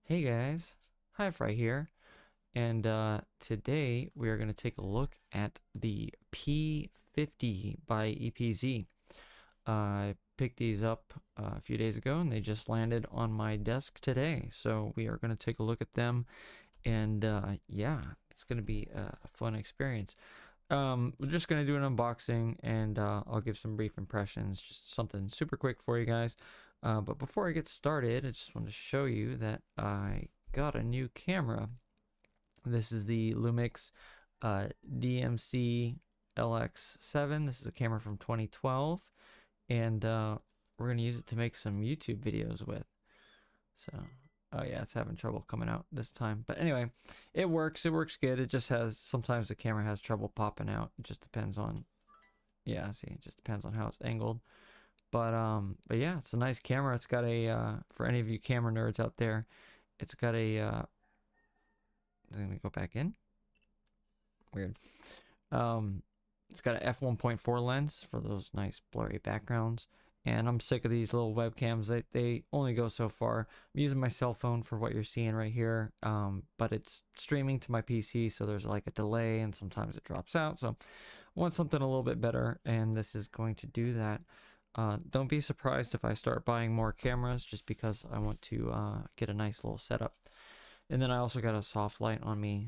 Hey guys, Hi-Fri here, and today we are going to take a look at the P50 by EPZ. I picked these up a few days ago and they just landed on my desk today, so we are going to take a look at them, and yeah, it's going to be a fun experience. We're just gonna do an unboxing and I'll give some brief impressions, just something super quick for you guys. But before I get started, I just want to show you that I got a new camera. This is the Lumix DMC LX7. This is a camera from 2012, and we're gonna use it to make some YouTube videos with. So, oh yeah, it's having trouble coming out this time. But anyway, it works. It works good. It just has, sometimes the camera has trouble popping out. It just depends on, yeah, see, it just depends on how it's angled. But yeah, it's a nice camera. It's got a, for any of you camera nerds out there, it's got a, I'm gonna go back in. Weird. Um, it's got a f1.4 lens for those nice blurry backgrounds. And I'm sick of these little webcams. They only go so far. I'm using my cell phone for what you're seeing right here, but it's streaming to my PC, so there's like a delay, and sometimes it drops out. So I want something a little bit better, and this is going to do that. Don't be surprised if I start buying more cameras, just because I want to get a nice little setup. And then I also got a soft light on me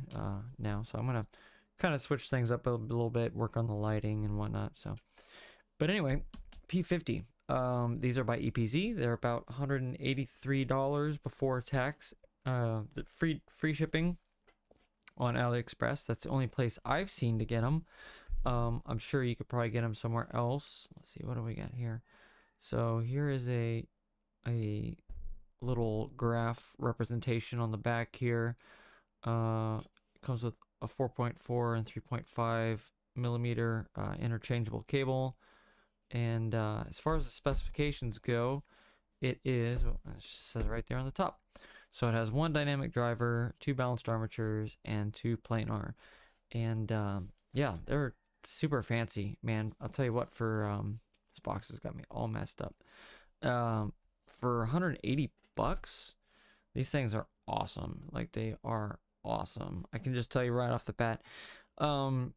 now, so I'm gonna kind of switch things up a little bit, work on the lighting and whatnot. So, but anyway, P50. These are by EPZ. They're about $183 before tax. Free shipping on Aliexpress. That's the only place I've seen to get them. I'm sure you could probably get them somewhere else. Let's see, what do we got here? So here is a little graph representation on the back here. It comes with a 4.4 and 3.5 millimeter interchangeable cable. And as far as the specifications go, it is, well, it says right there on the top. So it has one dynamic driver, two balanced armatures, and two planar. And yeah, they're super fancy, man. I'll tell you what, for this box has got me all messed up. For 180 bucks, these things are awesome. Like, they are awesome. I can just tell you right off the bat. The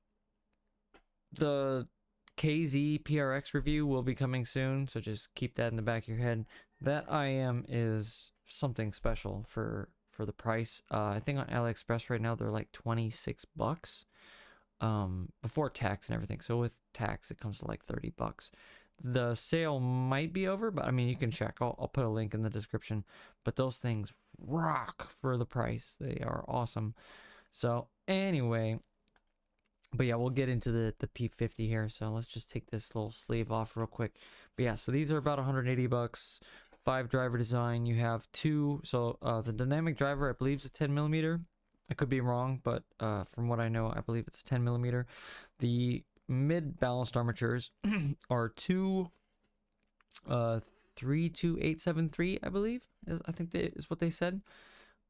KZ PRX review will be coming soon, so just keep that in the back of your head. That IM is something special for the price. I think on AliExpress right now they're like 26 bucks before tax and everything. So with tax it comes to like 30 bucks. The sale might be over, but I mean, you can check. I'll put a link in the description. But those things rock for the price. They are awesome. So anyway, but yeah, we'll get into the P50 here. So let's just take this little sleeve off real quick. But yeah, so these are about 180 bucks. 5 driver design. You have two. So the dynamic driver, I believe, is a 10 millimeter. I could be wrong, but from what I know, I believe it's 10 millimeter. The mid balanced armatures are two 32873, I believe, I think is what they said,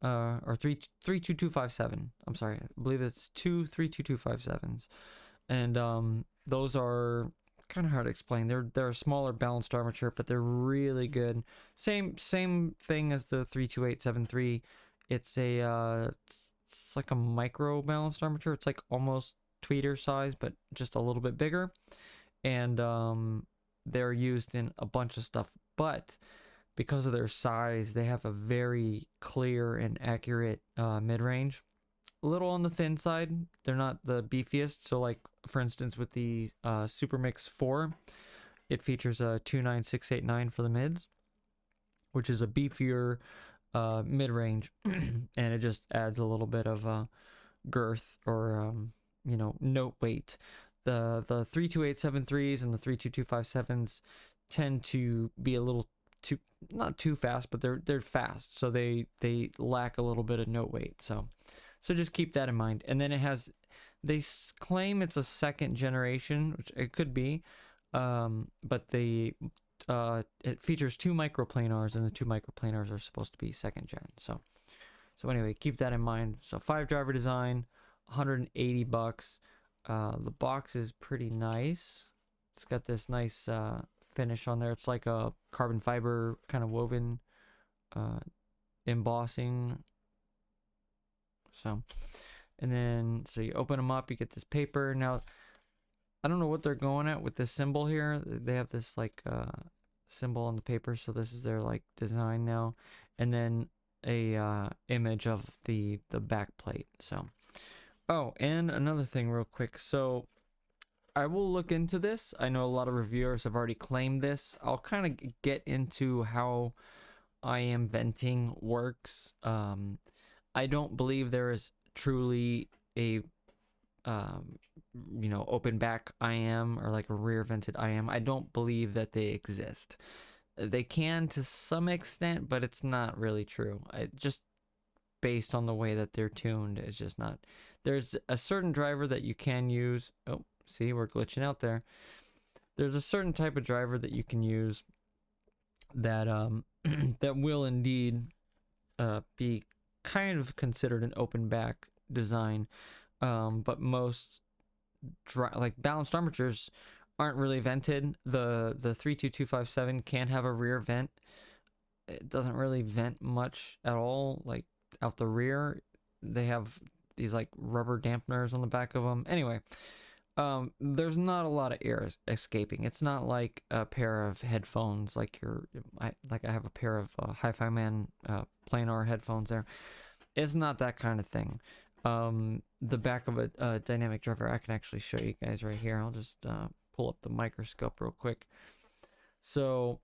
or 32257. I'm sorry, I believe it's two 32257s, and those are kind of hard to explain. They're a smaller balanced armature, but they're really good. Same thing as the 32873. It's it's like a micro balanced armature. It's like almost tweeter size, but just a little bit bigger, and they're used in a bunch of stuff. But because of their size, they have a very clear and accurate mid-range. A little on the thin side. They're not the beefiest. So, like, for instance, with the Super Mix 4, it features a 29689 for the mids, which is a beefier mid-range, and it just adds a little bit of girth, or note weight. The 32873s and the 32257s tend to be a little too, not too fast, but they're fast, so they lack a little bit of note weight. So just keep that in mind. And then it has, they claim it's a second generation, which it could be, but it features two microplanars, and the two microplanars are supposed to be second gen. So anyway, keep that in mind. So 5 driver design, 180 bucks. The box is pretty nice. It's got this nice finish on there. It's like a carbon fiber kind of woven embossing. So, and then so you open them up, you get this paper. Now I don't know what they're going at with this symbol here. They have this like symbol on the paper, so this is their like design now, and then a image of the back plate. So, oh, and another thing real quick. So I will look into this. I know a lot of reviewers have already claimed this. I'll kind of get into how IM venting works. I don't believe there is truly a open back IM or like a rear vented IM. I don't believe that they exist. They can to some extent, but it's not really true. Just based on the way that they're tuned, it's just not. There's a certain driver that you can use. Oh, see, we're glitching out there. There's a certain type of driver that you can use that that will indeed be kind of considered an open back design. But most like balanced armatures aren't really vented. The 32257 can have a rear vent. It doesn't really vent much at all, like out the rear. They have these like rubber dampeners on the back of them. Anyway, there's not a lot of air escaping. It's not like a pair of headphones, like I have a pair of Hi-Fi Man planar headphones there. It's not that kind of thing. The back of a dynamic driver, I can actually show you guys right here. I'll just pull up the microscope real quick. So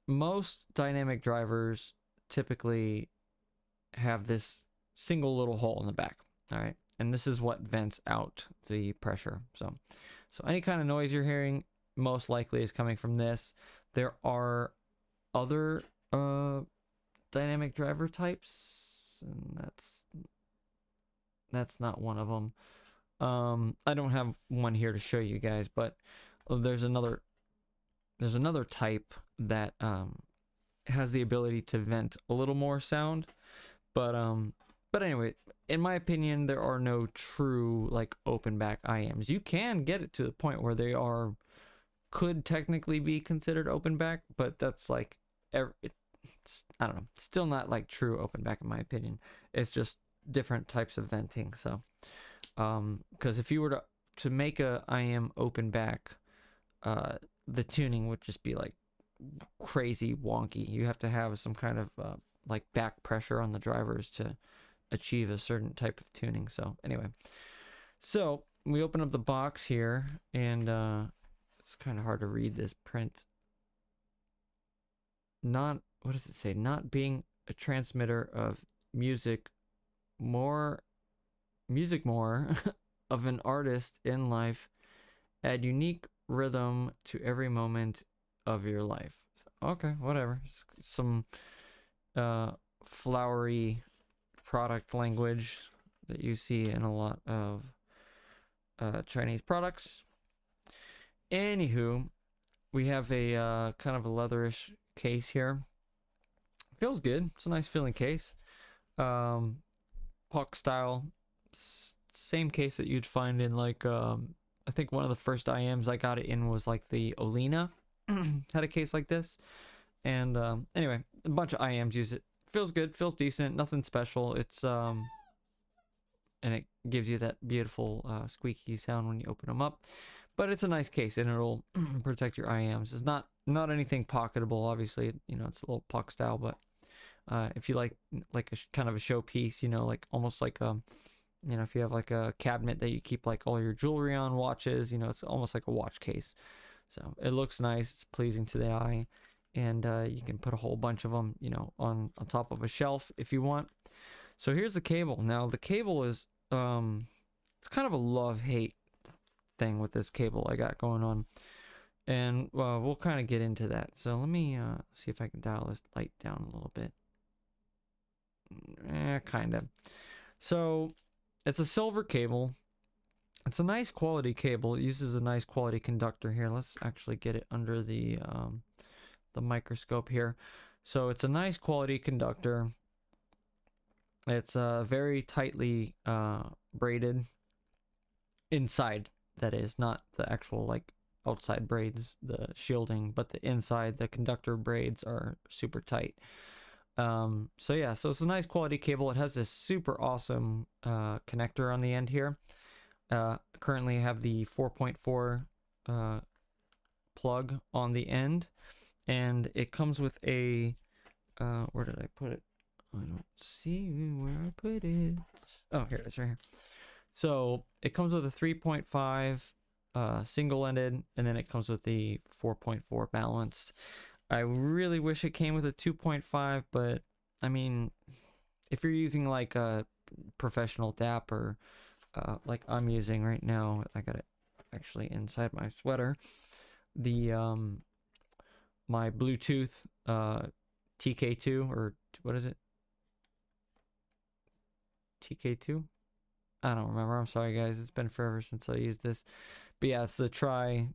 most dynamic drivers typically have this single little hole in the back. All right, and this is what vents out the pressure. So any kind of noise you're hearing most likely is coming from this. There are other dynamic driver types, and that's not one of them. I don't have one here to show you guys, but there's another type that has the ability to vent a little more sound, but anyway, in my opinion, there are no true like open back IMs. You can get it to the point where they could technically be considered open back, but that's like it's, I don't know, still not like true open back in my opinion. It's just different types of venting. So because if you were to make a IM open back, the tuning would just be like crazy wonky. You have to have some kind of like back pressure on the drivers to achieve a certain type of tuning. So anyway, so we open up the box here, and it's kind of hard to read this print. What does it say? Not being a transmitter of music more of an artist in life, add unique rhythm to every moment of your life. So, okay, whatever. Some flowery product language that you see in a lot of Chinese products. Anywho, we have a kind of a leatherish case here. Feels good. It's a nice feeling case. Puck style, same case that you'd find in like I think one of the first IMs I got it in was like the Olina had a case like this. And anyway, a bunch of IMs use it. Feels good, feels decent, nothing special. It's and it gives you that beautiful squeaky sound when you open them up. But it's a nice case, and it'll protect your IMs. It's not anything pocketable, obviously. You know, it's a little puck style, but if you like a kind of a showpiece, you know, like almost like you know, if you have like a cabinet that you keep like all your jewelry on, watches, you know, it's almost like a watch case. So it looks nice, it's pleasing to the eye, and you can put a whole bunch of them, you know, on top of a shelf if you want. So here's the cable. Now the cable is it's kind of a love-hate thing with this cable I got going on, and we'll kind of get into that. So let me see if I can dial this light down a little bit. Kind of. So it's a silver cable. It's a nice quality cable. It uses a nice quality conductor here. Let's actually get it under the microscope here. So it's a nice quality conductor. It's very tightly braided inside, that is, not the actual like outside braids, the shielding, but the inside, the conductor braids are super tight. So yeah, so it's a nice quality cable. It has this super awesome connector on the end here. Currently I have the 4.4 plug on the end, and it comes with a where did I put it? I don't see where I put it. Oh, here it is, right here. So it comes with a 3.5 single-ended, and then it comes with the 4.4 balanced. I really wish it came with a 2.5, but I mean, if you're using like a professional DAP or like I'm using right now, I got it actually inside my sweater. The my Bluetooth TK2, or what is it? TK2? I don't remember. I'm sorry, guys. It's been forever since I used this. But yeah, it's the I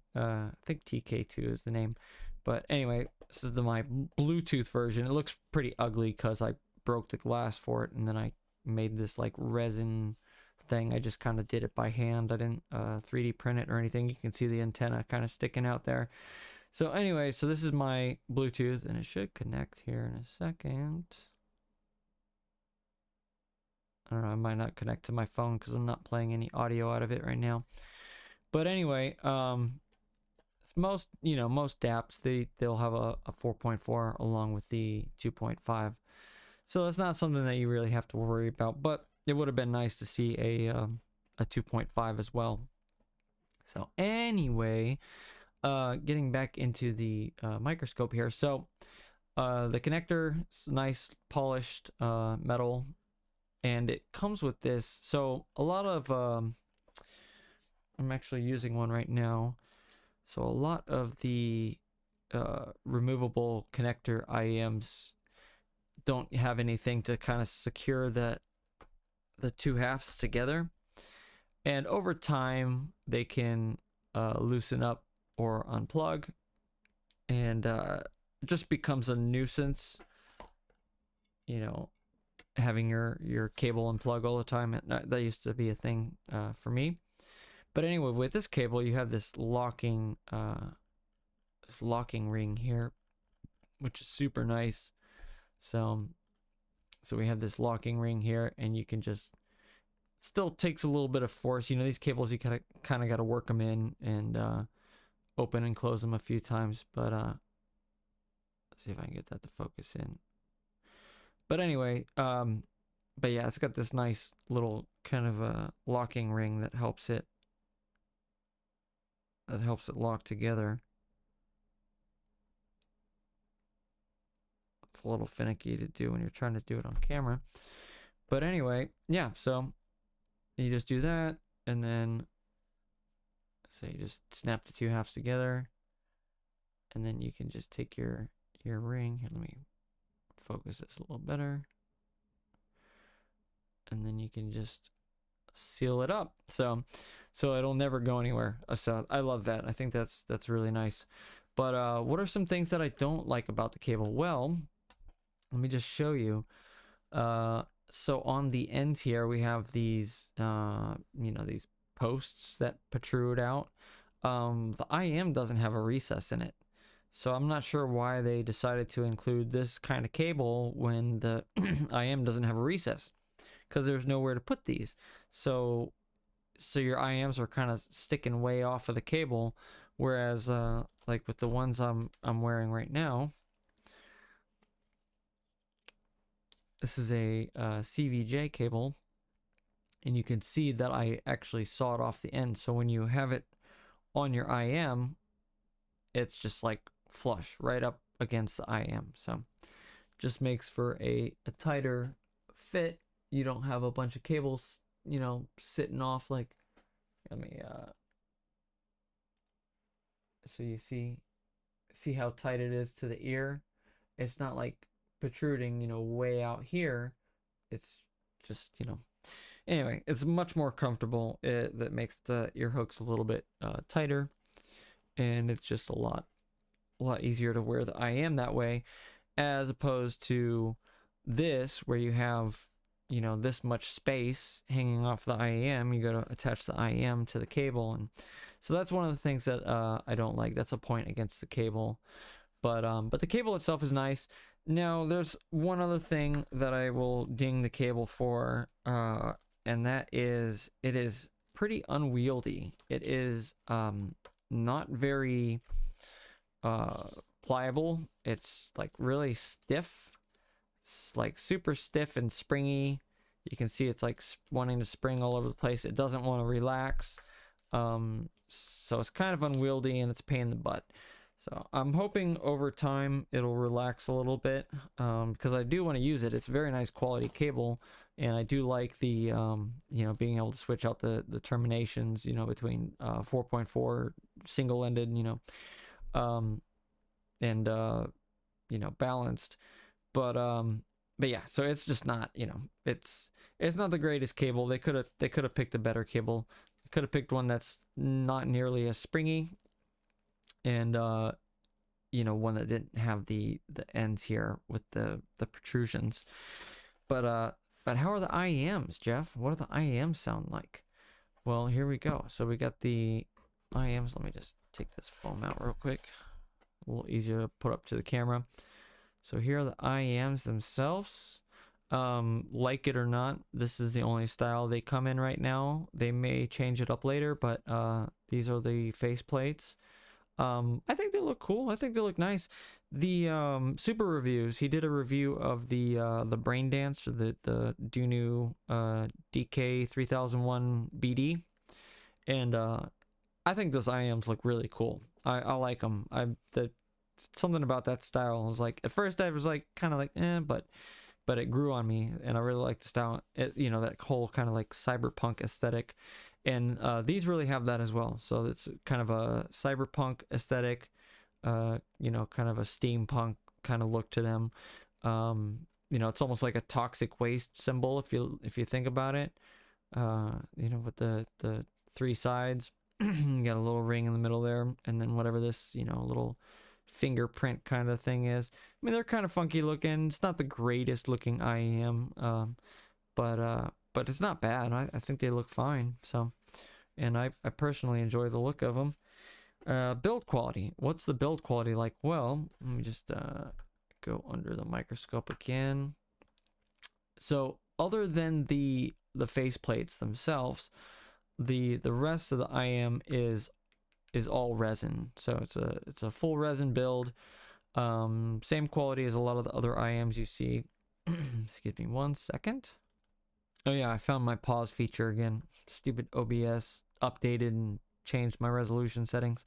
think TK2 is the name. But anyway, this is my Bluetooth version. It looks pretty ugly because I broke the glass for it, and then I made this like resin thing. I just kind of did it by hand. I didn't 3D print it or anything. You can see the antenna kind of sticking out there. So anyway, so this is my Bluetooth, and it should connect here in a second. I don't know, I might not connect to my phone because I'm not playing any audio out of it right now. But anyway, most DAPs, they'll have a 4.4 along with the 2.5. So that's not something that you really have to worry about, but it would have been nice to see a 2.5 as well. So anyway, getting back into the microscope here. So the connector is nice polished metal, and it comes with this. So a lot of I'm actually using one right now. So a lot of the removable connector IEMs don't have anything to kind of secure the two halves together, and over time they can loosen up or unplug, and it just becomes a nuisance, having your cable unplug all the time. That used to be a thing for me. But anyway, with this cable, you have this locking ring here, which is super nice. So we have this locking ring here, and you can just, still takes a little bit of force. These cables, you kind of got to work them in and open and close them a few times. But let's see if I can get that to focus in. But anyway, but yeah, it's got this nice little kind of a locking ring that helps it lock together. It's a little finicky to do when you're trying to do it on camera. But anyway, yeah, so you just do that, and then so you just snap the two halves together, and then you can just take your ring. Here, let me focus this a little better. And then you can just seal it up. So it'll never go anywhere. So I love that. I think that's really nice. But what are some things that I don't like about the cable? Well, let me just show you. So on the ends here, we have these, these posts that protrude out. The IM doesn't have a recess in it. So I'm not sure why they decided to include this kind of cable when the IM doesn't have a recess, because there's nowhere to put these. So your IMs are kind of sticking way off of the cable, whereas like with the ones I'm wearing right now, this is a CVJ cable, and you can see that I actually sawed off the end. So when you have it on your IM, it's just like flush right up against the IM. So just makes for a tighter fit. You don't have a bunch of cables, sitting off. Like, let me so you see how tight it is to the ear. It's not like protruding, way out here. It's just, anyway, it's much more comfortable. That makes the ear hooks a little bit tighter, and it's just a lot easier to wear the IM that way, as opposed to this, where you have, this much space hanging off the IM. You got to attach the IM to the cable, and so that's one of the things that I don't like. That's a point against the cable. But the cable itself is nice. Now, there's one other thing that I will ding the cable for, and that is it is pretty unwieldy. It is not very pliable. It's like really stiff. It's like super stiff and springy. You can see it's like wanting to spring all over the place. It doesn't want to relax. So it's kind of unwieldy and it's a pain in the butt. So I'm hoping over time it'll relax a little bit, because I do want to use it. It's a very nice quality cable, and I do like the you know, being able to switch out the terminations, you know, between 4.4 single-ended, you know, and you know, balanced. But yeah, so it's just not, you know, it's not the greatest cable. They could have picked a better cable. They could have picked one that's not nearly as springy, and you know, one that didn't have the ends here with the protrusions. But how are the IEMs, Jeff? What do the IEMs sound like? Well, here we go. So we got the IEMs. Let me just take this foam out real quick. A little easier to put up to the camera. So here are the IEMs themselves. Like it or not, this is the only style they come in right now. They may change it up later, but these are the face plates. I think they look cool. I think they look nice. The Super Reviews, he did a review of the Brain Dance, or the Dunu DK3001 BD, and I think those IMs look really cool. I like them. Something about that style was like, at first I was like kind of like but it grew on me, and I really like the style. You know, that whole kind of like cyberpunk aesthetic. And these really have that as well. So it's kind of a cyberpunk aesthetic, you know, kind of a steampunk kind of look to them. You know, it's almost like a toxic waste symbol if you think about it. You know, with the three sides, you got a little ring in the middle there, and then whatever this, you know, little fingerprint kind of thing is. I mean, they're kind of funky looking. It's not the greatest looking IEM, but it's not bad. I think they look fine. So, and I personally enjoy the look of them. Build quality. What's the build quality like? Well, let me just go under the microscope again. So, other than the face plates themselves, the rest of the IM is all resin. So it's a full resin build. Same quality as a lot of the other IMs you see. Excuse me 1 second. Oh yeah, I found my pause feature again. Stupid OBS updated and changed my resolution settings.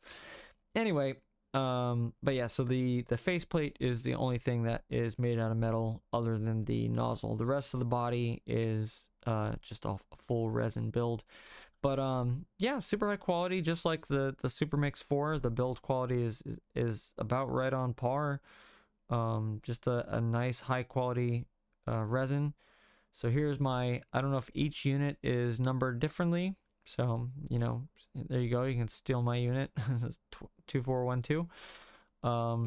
Anyway, but yeah, so the faceplate is the only thing that is made out of metal other than the nozzle. The rest of the body is just a full resin build. But yeah, super high quality, just like the Super Mix 4. The build quality is about right on par. Just a nice high quality resin. So here's my, I don't know if each unit is numbered differently. So, you know, there you go. You can steal my unit. 2412.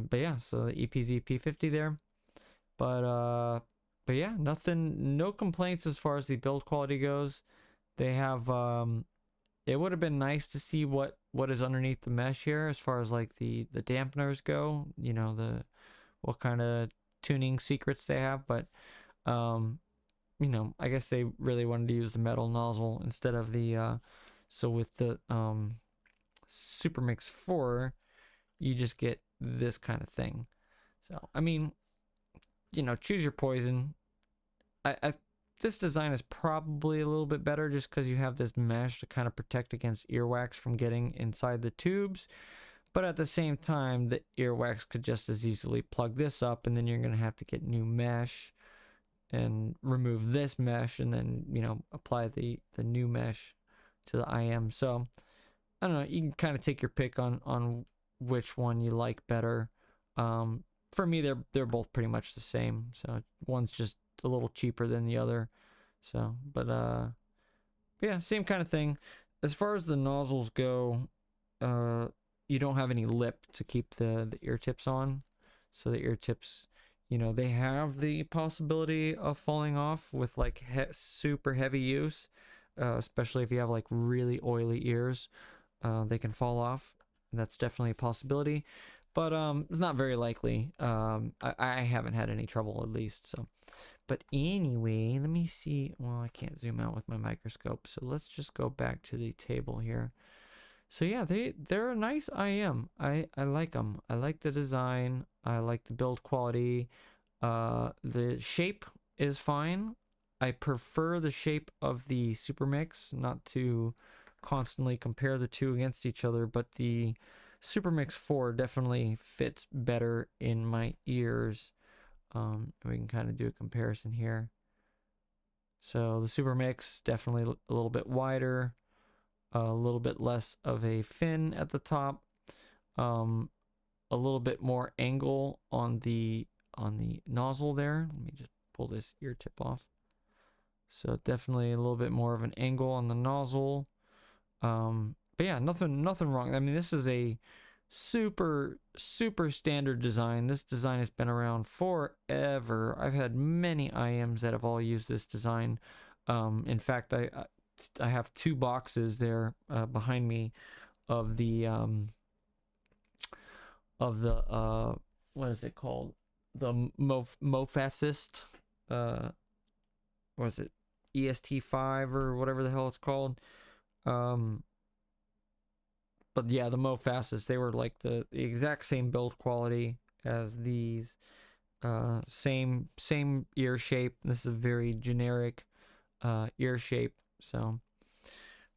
But yeah, so the EPZ P50 there. But yeah, no complaints as far as the build quality goes. They have, it would have been nice to see what is underneath the mesh here as far as like the dampeners go, you know, what kind of tuning secrets they have. But, you know, I guess they really wanted to use the metal nozzle instead of the, so with the Super Mix 4, you just get this kind of thing. So, I mean, you know, choose your poison. This design is probably a little bit better just because you have this mesh to kind of protect against earwax from getting inside the tubes. But at the same time, the earwax could just as easily plug this up, and then you're going to have to get new mesh and remove this mesh, and then, you know, apply the new mesh to the IM. So I don't know, you can kind of take your pick on which one you like better. For me, they're both pretty much the same. So one's just a little cheaper than the other. So, but yeah, same kind of thing. As far as the nozzles go, you don't have any lip to keep the ear tips on. So the ear tips, you know, they have the possibility of falling off with like super heavy use, especially if you have like really oily ears. They can fall off. That's definitely a possibility. but it's not very likely. I haven't had any trouble, at least. So, but anyway, let me see. Well, I can't zoom out with my microscope, so let's just go back to the table here. So yeah, they're a nice IM. I like them. I like the design. I like the build quality. The shape is fine. I prefer the shape of the Super Mix, not to constantly compare the two against each other, but the Super Mix 4 definitely fits better in my ears. We can kind of do a comparison here. So the Super Mix definitely a little bit wider, a little bit less of a fin at the top, a little bit more angle on the nozzle there. Let me just pull this ear tip off. So definitely a little bit more of an angle on the nozzle. But yeah, nothing wrong. I mean, this is a super standard design. This design has been around forever. I've had many IMs that have all used this design. In fact, I have 2 boxes there behind me of the what is it called? The Mofasist. What is it? EST5 or whatever the hell it's called. But yeah, the Mofasist, they were like the exact same build quality as these. Same ear shape. This is a very generic ear shape. So,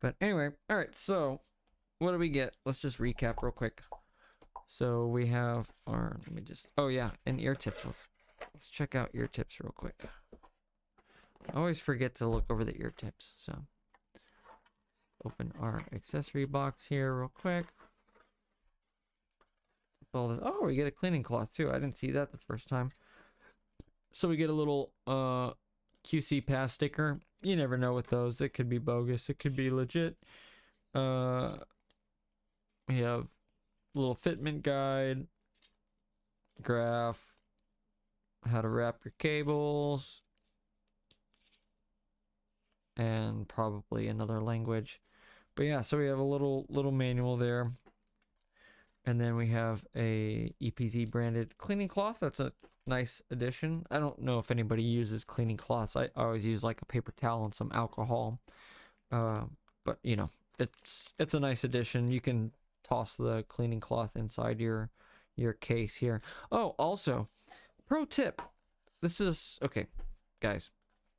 but anyway, all right. So, what do we get? Let's just recap real quick. So we have our. Let me just. Oh yeah, and ear tips. Let's check out ear tips real quick. I always forget to look over the ear tips. So, open our accessory box here real quick. Oh, we get a cleaning cloth too. I didn't see that the first time. So we get a little QC pass sticker. You never know with those. It could be bogus. It could be legit. We have a little fitment guide, graph, how to wrap your cables, and probably another language. But yeah, so we have a little manual there. And then we have a EPZ branded cleaning cloth. That's a nice addition. I don't know if anybody uses cleaning cloths. I always use like a paper towel and some alcohol. But you know, it's a nice addition. You can toss the cleaning cloth inside your case here. Oh, also, pro tip. This is okay, guys.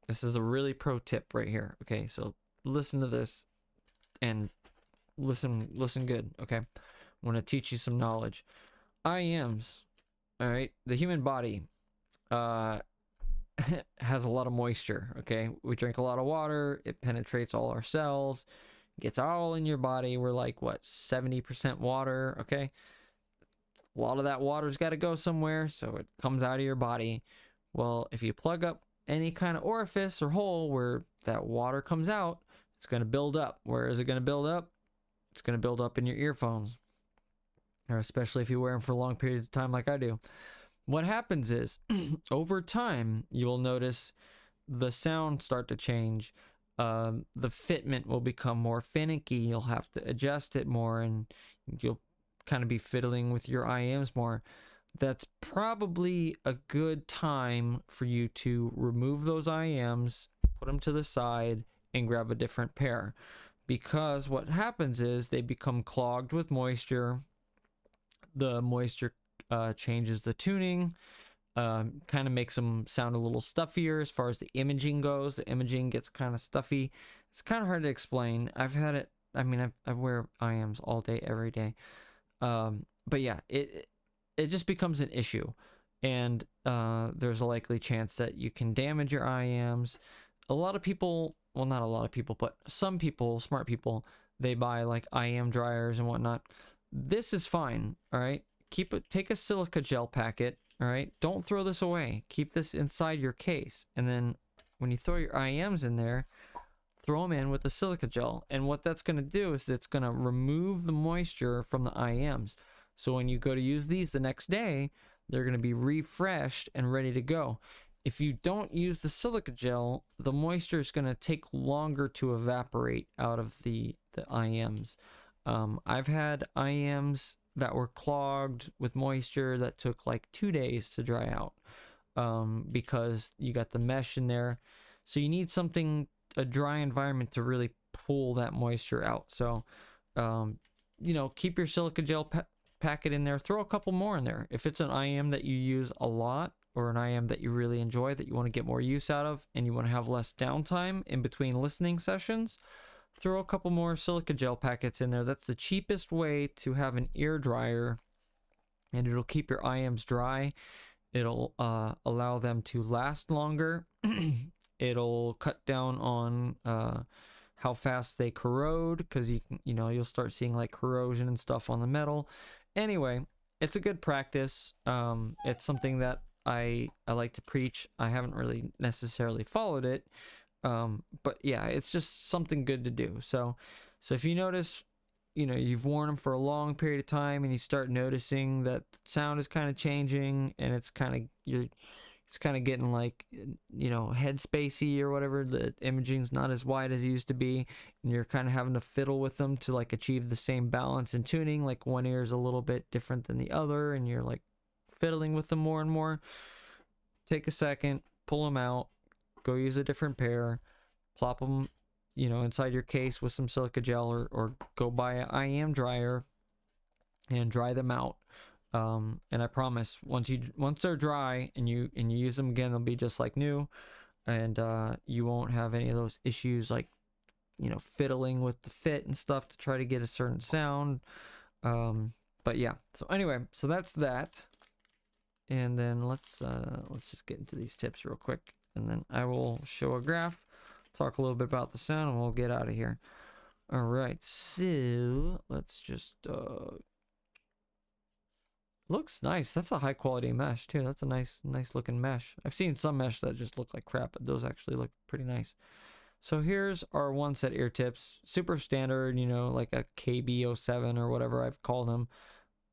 This is a really pro tip right here. Okay, so listen to this and listen good. Okay. I want to teach you some knowledge. IMs, all right, the human body has a lot of moisture, okay? We drink a lot of water, it penetrates all our cells, gets all in your body. We're like, what, 70% water, okay? A lot of that water's got to go somewhere, so it comes out of your body. Well, if you plug up any kind of orifice or hole where that water comes out, it's going to build up. Where is it going to build up? It's going to build up in your earphones. Or especially if you wear them for long periods of time like I do. What happens is, over time, you will notice the sound start to change. The fitment will become more finicky. You'll have to adjust it more, and you'll kind of be fiddling with your IMs more. That's probably a good time for you to remove those IMs, put them to the side, and grab a different pair. Because what happens is they become clogged with moisture. The moisture changes the tuning, kind of makes them sound a little stuffier as far as the imaging goes. The imaging gets kind of stuffy. It's kind of hard to explain. I've had it. I mean, I wear IMs all day, every day. But yeah, it just becomes an issue. And there's a likely chance that you can damage your IMs. A lot of people, well, not a lot of people, but some people, smart people, they buy like IM dryers and whatnot. This is fine, all right? Take a silica gel packet, all right? Don't throw this away. Keep this inside your case. And then when you throw your IMs in there, throw them in with the silica gel. And what that's going to do is it's going to remove the moisture from the IMs. So when you go to use these the next day, they're going to be refreshed and ready to go. If you don't use the silica gel, the moisture is going to take longer to evaporate out of the IMs. I've had IMs that were clogged with moisture that took like 2 days to dry out, because you got the mesh in there. So you need something, a dry environment, to really pull that moisture out. So you know, keep your silica gel packet in there. Throw a couple more in there. If it's an IM that you use a lot, or an IM that you really enjoy, that you want to get more use out of, and you want to have less downtime in between listening sessions, throw a couple more silica gel packets in there. That's the cheapest way to have an ear dryer, and it'll keep your IMs dry. It'll allow them to last longer. It'll cut down on how fast they corrode, because you know, you'll start seeing like corrosion and stuff on the metal. Anyway, it's a good practice. It's something that I like to preach. I haven't really necessarily followed it, but yeah, it's just something good to do. So if you notice, you know, you've worn them for a long period of time, and you start noticing that the sound is kind of changing, and it's kind of getting like, you know, head spacey or whatever. The imaging's not as wide as it used to be, and you're kind of having to fiddle with them to like achieve the same balance and tuning. Like one ear is a little bit different than the other, and you're like fiddling with them more and more. Take a second, pull them out, go use a different pair, plop them, you know, inside your case with some silica gel, or go buy an IM dryer and dry them out. And I promise, once they're dry and you use them again, they'll be just like new, and you won't have any of those issues, like, you know, fiddling with the fit and stuff to try to get a certain sound. But yeah, so anyway, so that's that. And then let's just get into these tips real quick, and then I will show a graph, talk a little bit about the sound, and we'll get out of here. All right, so let's just looks nice. That's a high quality mesh too. That's a nice looking mesh. I've seen some mesh that just look like crap, but those actually look pretty nice. So here's our one set ear tips, super standard, you know, like a KB07 or whatever I've called them.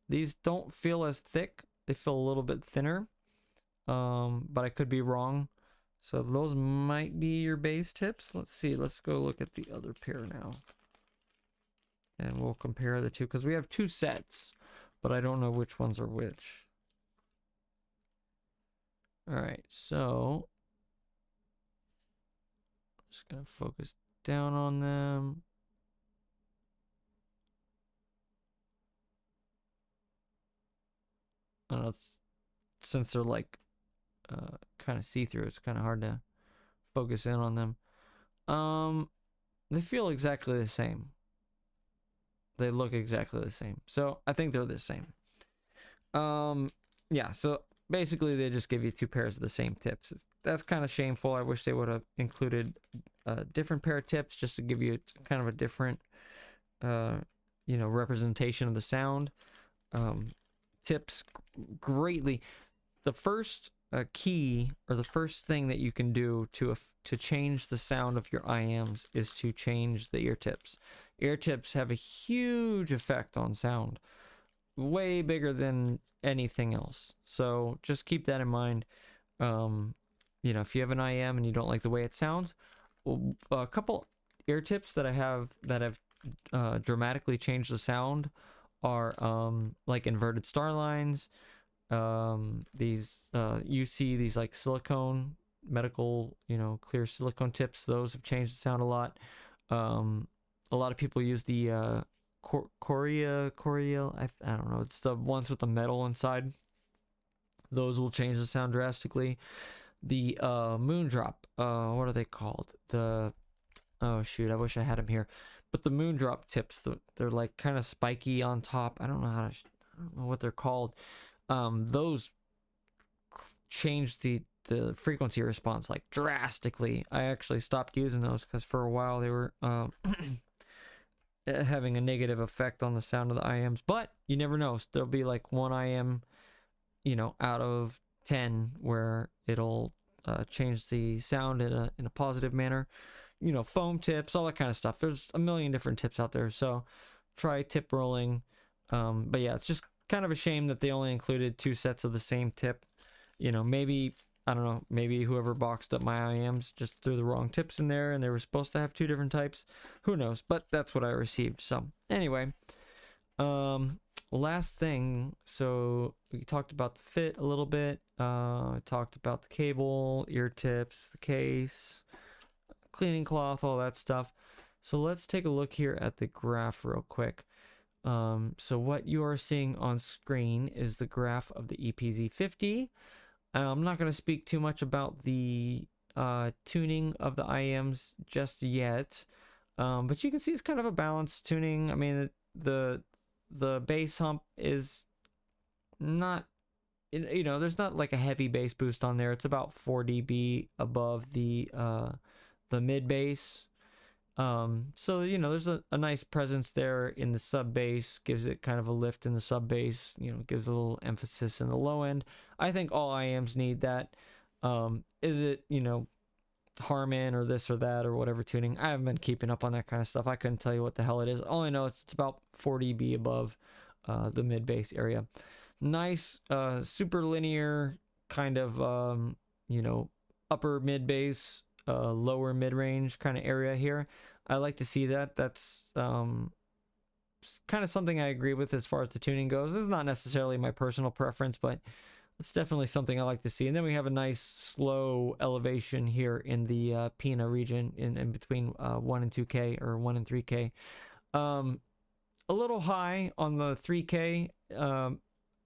These don't feel as thick. They feel a little bit thinner, but I could be wrong. So those might be your base tips. Let's see. Let's go look at the other pair now, and we'll compare the two, because we have two sets, but I don't know which ones are which. All right, so I'm just gonna focus down on them. I don't know, since they're like kind of see-through, it's kind of hard to focus in on them. They feel exactly the same. They look exactly the same. So I think they're the same. Yeah, so basically they just give you two pairs of the same tips. That's kind of shameful. I wish they would have included a different pair of tips, just to give you kind of a different you know, representation of the sound. Tips greatly. The first key, or the first thing that you can do to change the sound of your IMs, is to change the ear tips. Ear tips have a huge effect on sound, way bigger than anything else. So just keep that in mind. You know, if you have an IM and you don't like the way it sounds, a couple ear tips that I have that have dramatically changed the sound are like inverted star lines. These you see these like silicone, medical, you know, clear silicone tips. Those have changed the sound a lot. A lot of people use the Korea, I don't know, it's the ones with the metal inside. Those will change the sound drastically. The Moondrop, what are they called? Oh shoot, I wish I had them here. But the Moondrop tips, they're like kind of spiky on top. I don't know what they're called. Those change the frequency response like drastically. I actually stopped using those because for a while they were having a negative effect on the sound of the IMs. But you never know. There'll be like one IM, you know, out of 10 where it'll change the sound in a positive manner. You know, foam tips, all that kind of stuff. There's a million different tips out there. So try tip rolling. But yeah, it's just kind of a shame that they only included two sets of the same tip. You know, maybe, I don't know, maybe whoever boxed up my IMs just threw the wrong tips in there and they were supposed to have two different types. Who knows? But that's what I received. So anyway, last thing, so we talked about the fit a little bit. Talked about the cable, ear tips, the case, cleaning cloth, all that stuff. So let's take a look here at the graph real quick. So what you are seeing on screen is the graph of the EPZ 50. I'm not going to speak too much about the tuning of the IEMs just yet, but you can see it's kind of a balanced tuning. I mean, the bass hump is not, there's not like a heavy bass boost on there. It's about 4 dB above the mid bass. So there's a nice presence there in the sub bass, gives it kind of a lift in the sub bass, gives a little emphasis in the low end. I think all IEMs need that. Is it Harman or this or that or whatever tuning? I haven't been keeping up on that kind of stuff. I couldn't tell you what the hell it is. All I know is it's about 4 dB above the mid bass area. Nice super linear kind of upper mid bass, lower mid range kind of area here. I like to see that. That's kind of something I agree with as far as the tuning goes. This is not necessarily my personal preference, but it's definitely something I like to see. And then we have a nice slow elevation here in the Pina region in between 1 and 2K or 1 and 3K. A little high on the 3K.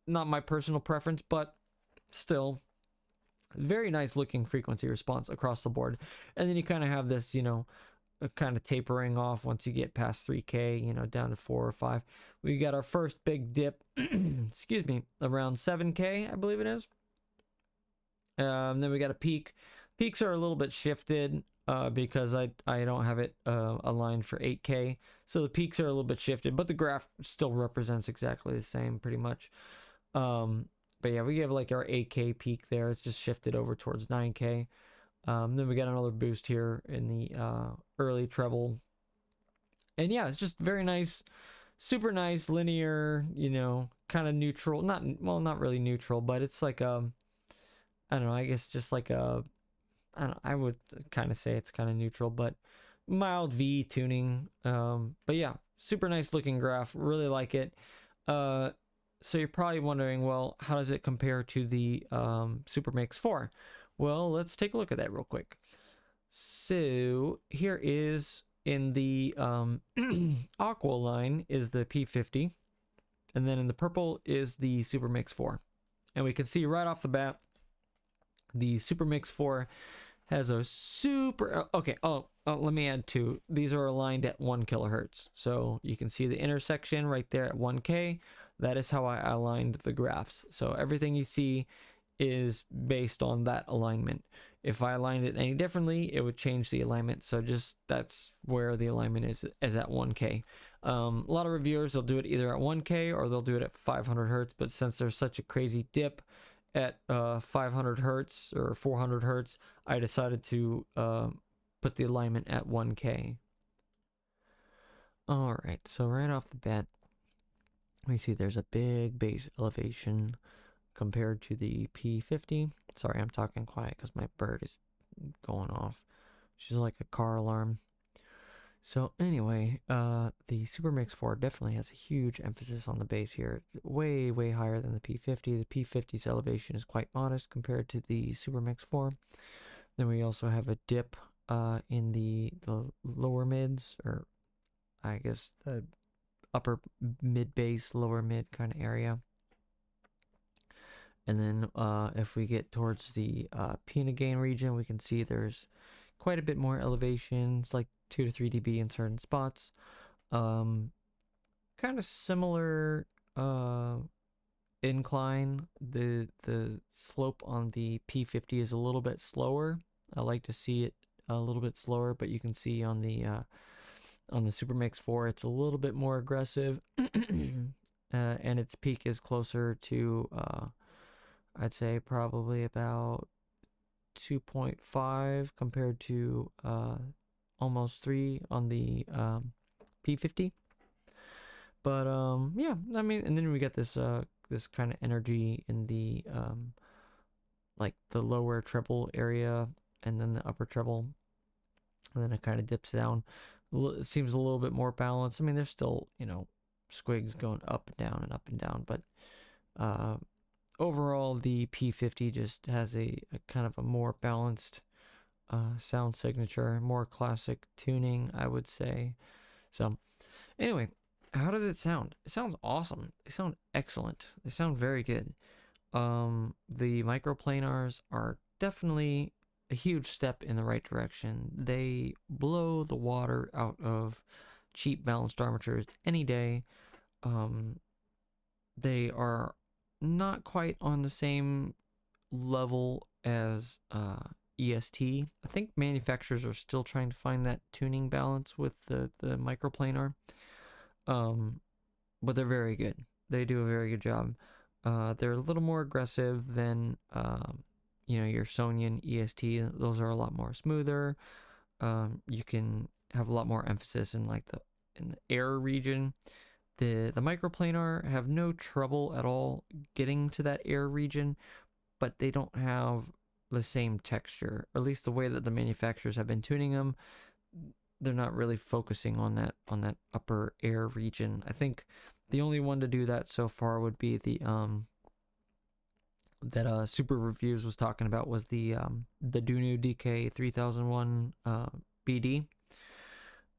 Not my personal preference, but still very nice looking frequency response across the board. And then you kind of have this, kind of tapering off once you get past 3K, down to 4 or 5. We got our first big dip, excuse me, around 7K, I believe it is. Then we got a peak. Peaks are a little bit shifted because I don't have it aligned for 8K. So the peaks are a little bit shifted, but the graph still represents exactly the same pretty much. But yeah, we have like our 8K peak there. It's just shifted over towards 9K. Then we got another boost here in the early treble. And yeah, it's just very nice, super nice, linear, kind of neutral. Not really neutral, but it's like I don't know, I guess just like I would kind of say it's kind of neutral, but mild V tuning. But yeah, super nice looking graph. Really like it. So you're probably wondering, well, how does it compare to the Super Mix 4? Well, let's take a look at that real quick. So here is in the aqua line is the P50, and then in the purple is the Super Mix 4. And we can see right off the bat, the Super Mix 4 has a super, okay, let me add two. These are aligned at 1 kilohertz. So you can see the intersection right there at 1K. That is how I aligned the graphs. So everything you see is based on that alignment. If I aligned it any differently, it would change the alignment. So just that's where the alignment is at 1K. A lot of reviewers, they'll do it either at 1K or they'll do it at 500 hertz. But since there's such a crazy dip at 500 hertz or 400 hertz, I decided to put the alignment at 1K. All right, so right off the bat, we see there's a big bass elevation compared to the P50. Sorry, I'm talking quiet because my bird is going off. She's like a car alarm. So anyway, the Super Mix 4 definitely has a huge emphasis on the bass here. Way, way higher than the P50. The P50's elevation is quite modest compared to the Super Mix 4. Then we also have a dip in the lower mids, or I guess the upper mid bass, lower mid kind of area. And then if we get towards the Pina gain region, we can see there's quite a bit more elevation. It's like 2 to 3 dB in certain spots. Kind of similar incline. The slope on the P50 is a little bit slower. I like to see it a little bit slower, but you can see on the Super Mix 4 it's a little bit more aggressive. And its peak is closer to I'd say probably about 2.5 compared to almost 3 on the P50. But yeah, I mean, and then we get this this kind of energy in the like the lower treble area and then the upper treble, and then it kind of dips down. It seems a little bit more balanced. I mean, there's still squigs going up and down and up and down. But overall, the P50 just has a kind of a more balanced sound signature, more classic tuning, I would say. So anyway, how does it sound? It sounds awesome. They sound excellent. They sound very good. The microplanars are definitely a huge step in the right direction. They blow the water out of cheap balanced armatures any day. They are not quite on the same level as EST. I think manufacturers are still trying to find that tuning balance with the microplanar. But they're very good. They do a very good job. They're a little more aggressive than your Sony and EST. Those are a lot more smoother. You can have a lot more emphasis in in the air region. The microplanar have no trouble at all getting to that air region, but they don't have the same texture, or at least the way that the manufacturers have been tuning them. They're not really focusing on that upper air region. I think the only one to do that so far would be the that Super Reviews was talking about, was the Dunu DK 3001 BD.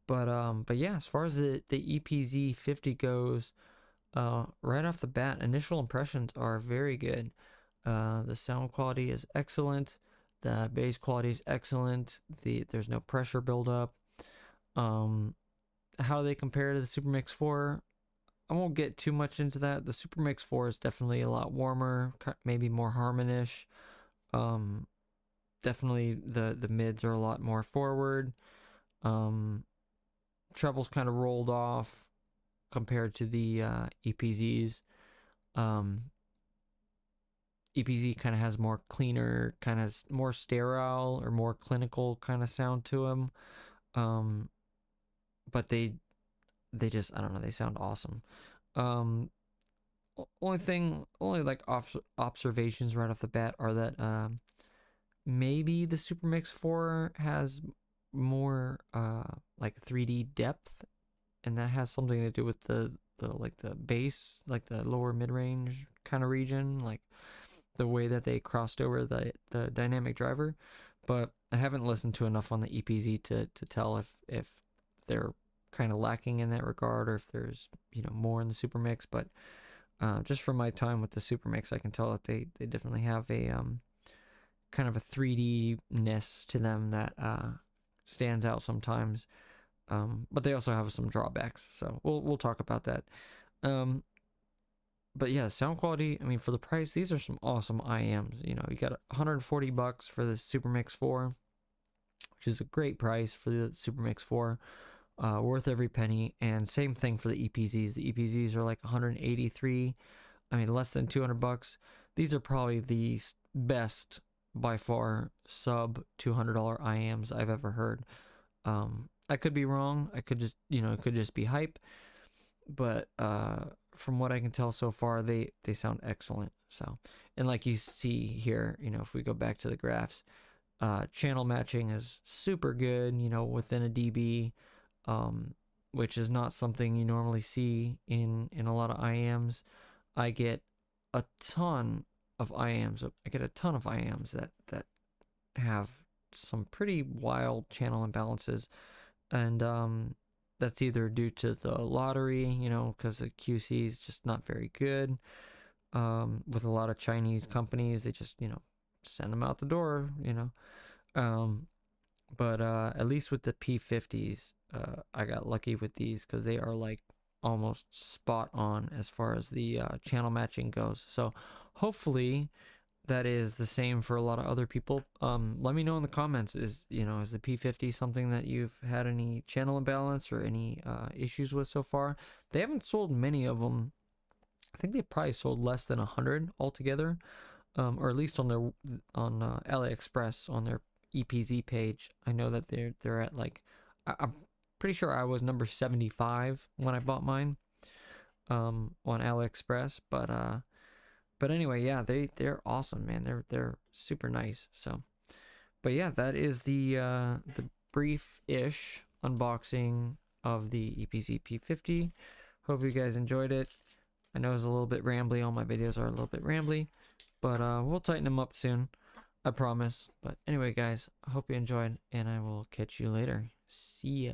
But yeah, as far as the EPZ 50 goes, right off the bat, initial impressions are very good. The sound quality is excellent. The bass quality is excellent. There's no pressure buildup. How they compare to the Super Mix 4, I won't get too much into that. The Super Mix 4 is definitely a lot warmer, maybe more harmonish. Definitely the mids are a lot more forward. Treble's kind of rolled off compared to the EPZs. EPZ kind of has more cleaner, kind of more sterile or more clinical kind of sound to them. But they just, I don't know, they sound awesome. Only like observations right off the bat are that maybe the Super Mix 4 has more like 3D depth, and that has something to do with the bass, like the lower mid-range kind of region, like the way that they crossed over the dynamic driver. But I haven't listened to enough on the EPZ to tell if they're kind of lacking in that regard, or if there's more in the Super Mix. But just from my time with the Super Mix, I can tell that they definitely have a kind of a 3D-ness to them that stands out sometimes. But they also have some drawbacks, so we'll talk about that. But yeah, sound quality, I mean, for the price, these are some awesome IMs. You got $140 for the Super Mix 4, which is a great price for the Super Mix 4. Worth every penny. And same thing for the EPZs. The EPZs are like $183. I mean, less than $200. These are probably the best, by far, sub $200 IMs I've ever heard. I could be wrong. I could just, it could just be hype. But from what I can tell so far, they sound excellent. So, and like you see here, if we go back to the graphs, channel matching is super good, within a dB, which is not something you normally see in a lot of IMs. I get a ton of IMs. that have some pretty wild channel imbalances, and that's either due to the lottery, because the QC is just not very good. With a lot of Chinese companies, they just, send them out the door, But at least with the P50s, I got lucky with these because they are like almost spot on as far as the channel matching goes. So hopefully that is the same for a lot of other people. Let me know in the comments, is the P50 something that you've had any channel imbalance or any issues with so far? They haven't sold many of them. I think they probably sold less than 100 altogether, or at least on Aliexpress, on their EPZ page. I know that they're at like, I'm pretty sure I was number 75 when I bought mine on Aliexpress, but anyway, yeah, they're awesome, man. They're super nice. So, but yeah, that is the brief-ish unboxing of the EPZ P50. Hope you guys enjoyed it. I know it was a little bit rambly. All my videos are a little bit rambly, but we'll tighten them up soon. I promise. But anyway, guys, I hope you enjoyed, and I will catch you later. See ya.